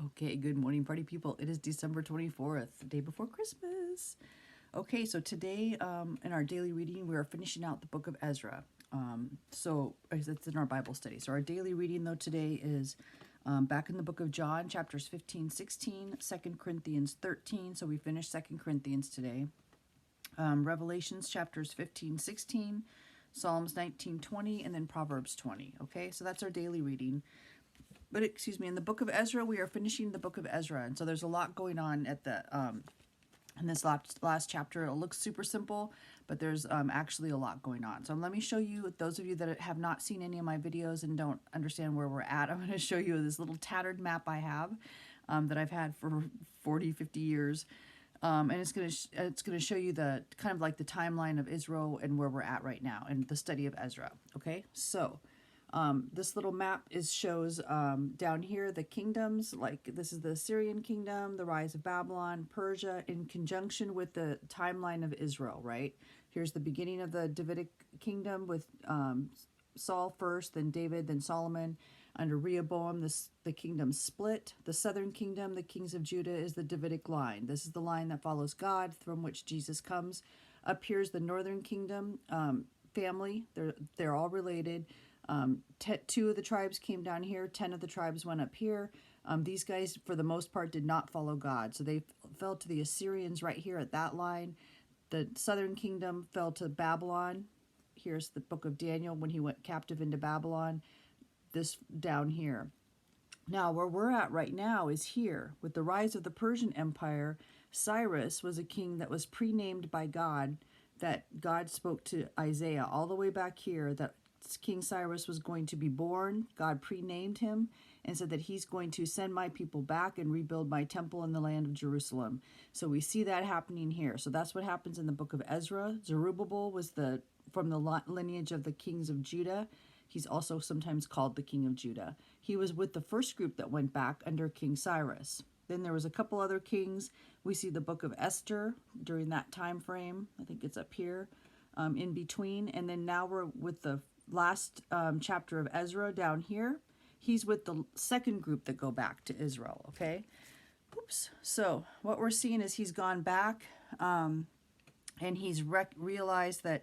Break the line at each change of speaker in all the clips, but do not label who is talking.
Okay, good morning, party people. It is December 24th, the day before Christmas. Okay, so today in our daily reading, we are finishing out the book of Ezra. So it's in our Bible study. So our daily reading, though, today is back in the book of John, chapters 15, 16, 2 Corinthians 13. So we finished 2 Corinthians today. Revelations chapters 15, 16, Psalms 19, 20, and then Proverbs 20. Okay, so that's our daily reading. But excuse me, in the book of Ezra, we are finishing the book of Ezra, and so there's a lot going on at the in this last chapter. It looks super simple, but there's actually a lot going on. So let me show you, those of you that have not seen any of my videos and don't understand where we're at, I'm going to show you this little tattered map I have that I've had for 40, 50 years. And it's gonna show you the kind of like the timeline of Israel and where we're at right now in the study of Ezra. Okay, so this little map shows down here the kingdoms, like this is the Assyrian kingdom, the rise of Babylon, Persia, in conjunction with the timeline of Israel, right? Here's the beginning of the Davidic kingdom with Saul first, then David, then Solomon. Under Rehoboam, the kingdom split. The southern kingdom, the kings of Judah, is the Davidic line. This is the line that follows God, from which Jesus comes. Up here's the northern kingdom family. They're all related. Two of the tribes came down here. 10 of the tribes went up here. These guys, for the most part, did not follow God. So they fell to the Assyrians right here at that line. The southern kingdom fell to Babylon. Here's the book of Daniel when he went captive into Babylon. This down here. Now, where we're at right now is here. With the rise of the Persian Empire, Cyrus was a king that was pre-named by God, that God spoke to Isaiah all the way back here, that King Cyrus was going to be born. God pre-named him and said that he's going to send my people back and rebuild my temple in the land of Jerusalem. So we see that happening here. So that's what happens in the book of Ezra. Zerubbabel was from the lineage of the kings of Judah. He's also sometimes called the king of Judah. He was with the first group that went back under King Cyrus. Then there was a couple other kings. We see the book of Esther during that time frame. I think it's up here in between. And then now we're with the last chapter of Ezra down here. He's with the second group that go back to Israel, okay? Oops. So what we're seeing is he's gone back and he's realized that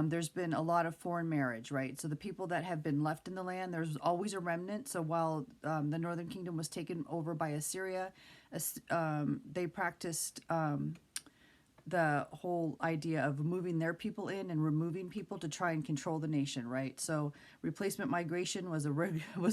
there's been a lot of foreign marriage, right? So the people that have been left in the land, there's always a remnant. So while the northern kingdom was taken over by Assyria, they practiced the whole idea of moving their people in and removing people to try and control the nation, right? So replacement migration was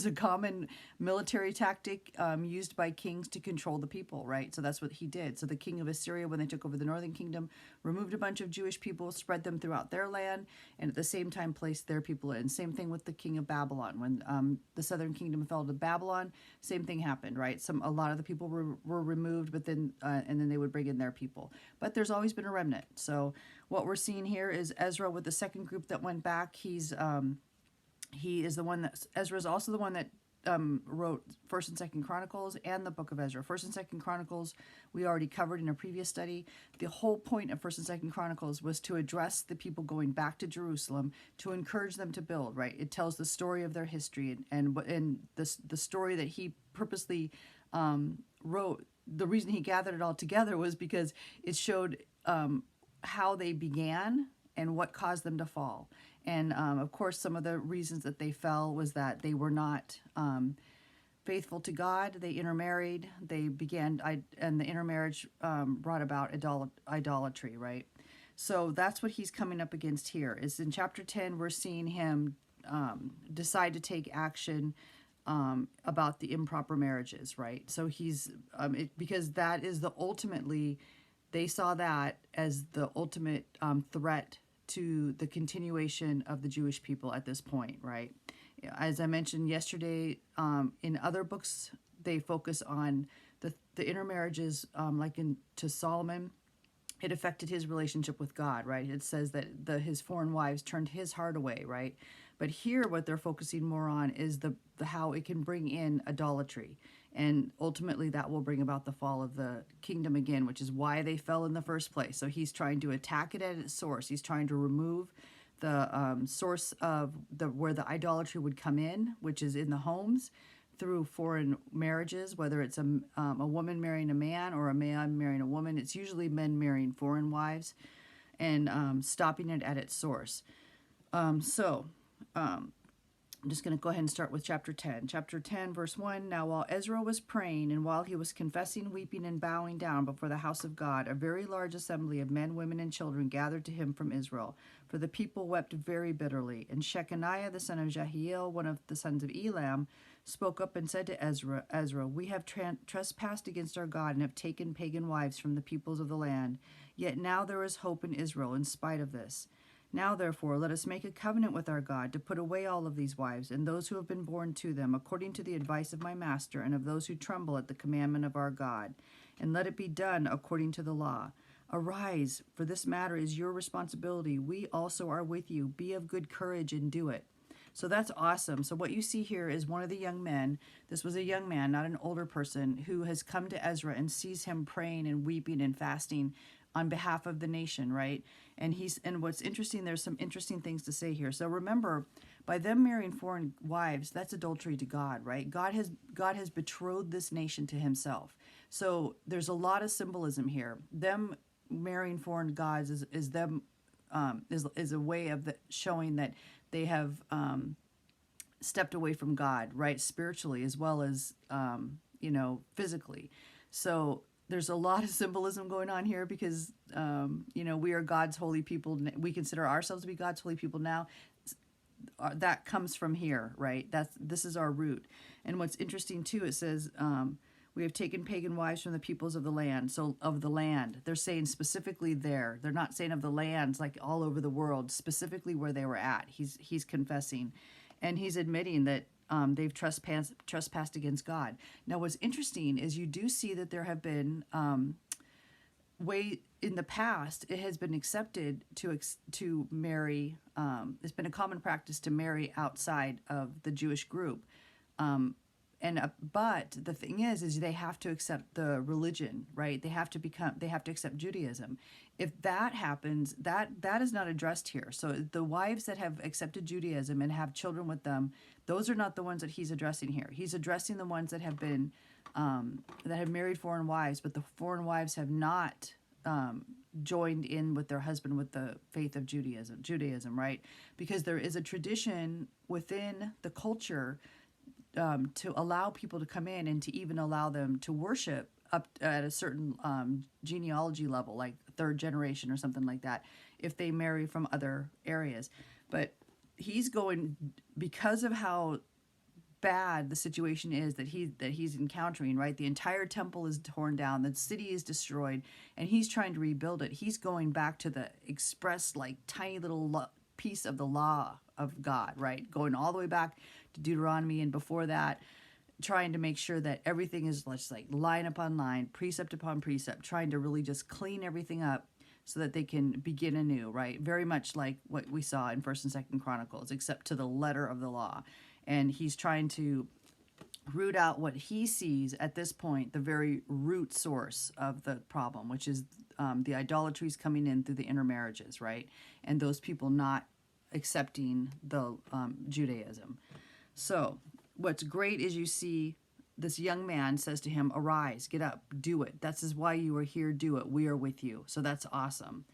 a common military tactic used by kings to control the people, right? So that's what he did. So the king of Assyria, when they took over the northern kingdom, removed a bunch of Jewish people, spread them throughout their land, and at the same time placed their people in. Same thing with the king of Babylon. When the southern kingdom fell to Babylon, same thing happened, right? A lot of the people were removed, but then and then they would bring in their people. But there's always been a remnant. So what we're seeing here is Ezra with the second group that went back. He is the one that Ezra is also the one that wrote First and Second Chronicles and the book of Ezra. First and Second Chronicles we already covered in a previous study. The whole point of First and Second Chronicles was to address the people going back to Jerusalem, to encourage them to build, right? It tells the story of their history and the story that he purposely wrote. The reason he gathered it all together was because it showed how they began and what caused them to fall. And of course, some of the reasons that they fell was that they were not faithful to God. They intermarried. They began, and the intermarriage brought about idolatry, right? So that's what he's coming up against here. Is in chapter 10, we're seeing him decide to take action about the improper marriages, right? So he's because that is ultimately, they saw that as the ultimate threat to the continuation of the Jewish people at this point, right? As I mentioned yesterday, in other books, they focus on the intermarriages, like to Solomon. It affected his relationship with God, right? It says that his foreign wives turned his heart away, right? But here, what they're focusing more on is the how it can bring in idolatry. And ultimately, that will bring about the fall of the kingdom again, which is why they fell in the first place. So he's trying to attack it at its source. He's trying to remove the source of where the idolatry would come in, which is in the homes, through foreign marriages, whether it's a woman marrying a man or a man marrying a woman. It's usually men marrying foreign wives and stopping it at its source. So I'm just going to go ahead and start with chapter 10. Chapter 10, verse 1. Now while Ezra was praying, and while he was confessing, weeping, and bowing down before the house of God, a very large assembly of men, women, and children gathered to him from Israel. For the people wept very bitterly. And Shechaniah, the son of Jehiel, one of the sons of Elam, spoke up and said to Ezra, we have trespassed against our God and have taken pagan wives from the peoples of the land. Yet now there is hope in Israel in spite of this. Now, therefore, let us make a covenant with our God to put away all of these wives and those who have been born to them, according to the advice of my master and of those who tremble at the commandment of our God. And let it be done according to the law. Arise, for this matter is your responsibility. We also are with you. Be of good courage and do it. So that's awesome. So what you see here is one of the young men. This was a young man, not an older person, who has come to Ezra and sees him praying and weeping and fasting on behalf of the nation, right? And what's interesting, there's some interesting things to say here. So remember, by them marrying foreign wives, that's adultery to God, right? God has betrothed this nation to himself. So there's a lot of symbolism here. Them marrying foreign gods is a way of showing that they have stepped away from God, right? Spiritually as well as physically. So there's a lot of symbolism going on here because, we are God's holy people. We consider ourselves to be God's holy people now. That comes from here, right? This is our root. And what's interesting too, it says, we have taken pagan wives from the peoples of the land. So of the land, they're saying specifically there. They're not saying of the lands like all over the world, specifically where they were at. He's confessing, and he's admitting that they've trespassed against God. Now, what's interesting is you do see that there have been way in the past. It has been accepted to marry. It's been a common practice to marry outside of the Jewish group. But the thing is they have to accept the religion, right? They have to accept Judaism. If that happens, that is not addressed here. So the wives that have accepted Judaism and have children with them, those are not the ones that he's addressing here. He's addressing the ones that have been, that have married foreign wives, but the foreign wives have not joined in with their husband with the faith of Judaism, right? Because there is a tradition within the culture to allow people to come in and to even allow them to worship up at a certain genealogy level, like third generation or something like that, if they marry from other areas. But he's going, because of how bad the situation is that he's encountering, right? The entire temple is torn down, the city is destroyed, and he's trying to rebuild it. He's going back to the express, like, tiny little piece of the law of God, right? Going all the way back to Deuteronomy and before that, trying to make sure that everything is just like line upon line, precept upon precept, trying to really just clean everything up so that they can begin anew, right? Very much like what we saw in 1st and 2nd Chronicles, except to the letter of the law. And he's trying to root out what he sees at this point, the very root source of the problem, which is the idolatries coming in through the intermarriages, right? And those people not accepting the Judaism. So what's great is you see this young man says to him, arise, get up, do it. That's why you are here, do it. We are with you. So that's awesome.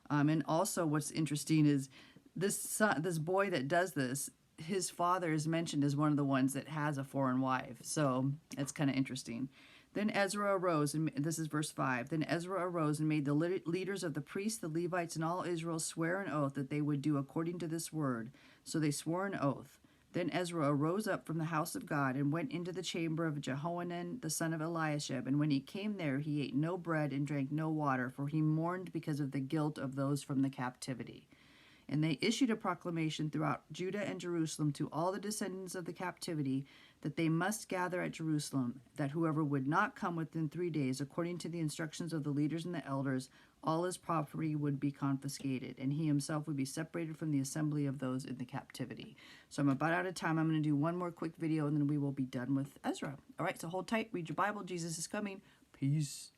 And also what's interesting is this boy that does this, his father is mentioned as one of the ones that has a foreign wife. So it's kind of interesting. Then Ezra arose, and this is verse 5. Then Ezra arose and made the leaders of the priests, the Levites, and all Israel swear an oath that they would do according to this word. So they swore an oath. Then Ezra arose up from the house of God and went into the chamber of Jehohanan, the son of Eliashib. And when he came there, he ate no bread and drank no water, for he mourned because of the guilt of those from the captivity. And they issued a proclamation throughout Judah and Jerusalem to all the descendants of the captivity that they must gather at Jerusalem, that whoever would not come within 3 days, according to the instructions of the leaders and the elders, all his property would be confiscated, and he himself would be separated from the assembly of those in the captivity. So I'm about out of time. I'm going to do one more quick video, and then we will be done with Ezra. All right, so hold tight, read your Bible. Jesus is coming. Peace.